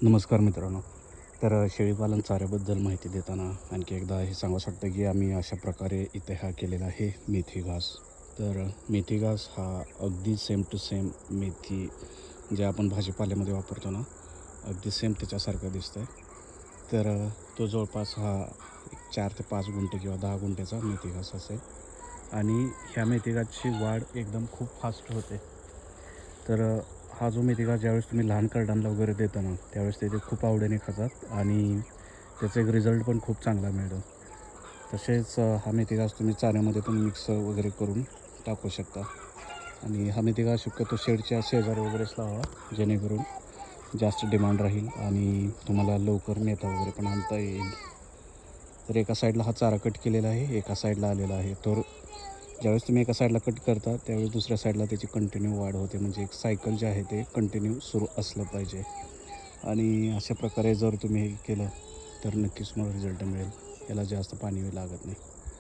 नमस्कार मित्रांनो. शेळीपालन चाऱ्याबद्दल माहिती देताना आणखी एकदा हे सांगावंसं वाटतं की आम्ही अशा प्रकारे इथे हा केलेला आहे मेथी घास. मेथी घास हा अगदी सेम टू सेम मेथी जे आपण भाजीपाल्यामध्ये वापरतो ना, अगदी सेम त्याच्यासारखं दिसतं आहे. तो जवळपास हा 4 ते 5 गुंठे किंवा 10 गुंठ्याचा मेथी घास असेल आणि ह्या मेथी घासची वाढ एकदम खूप फास्ट होते. तर हा जो मेथी घास ज्यावेळेस तुम्ही लहान करडांना वगैरे देता ना, त्यावेळेस ते खूप आवडीने खातात आणि त्याचा एक रिझल्ट पण खूप चांगला मिळतो. हा मेथी घास तुम्ही चाऱ्यामध्ये पण मिक्स वगैरे करून टाकू शकता आणि हा मेथी घास शक्यतो शेडच्या शेजारी वगैरेच लावा, जेणेकरून जास्त डिमांड राहील आणि तुम्हाला लवकर नेता वगैरे पण आणता येईल. तर एका साईडला हा चारा कट केलेला आहे, एका साईडला आलेला आहे. ज्यावेळेस तुम्ही एका साईडला कट करता त्यावेळेस दुसऱ्या साईडला त्याची कंटिन्यू वाढ होते. म्हणजे एक सायकल जे आहे ते कंटिन्यू सुरू असलं पाहिजे आणि अशा प्रकारे जर तुम्ही हे केलं तर नक्कीच तुम्हाला रिझल्ट मिळेल. याला जास्त पाणी लागत नाही.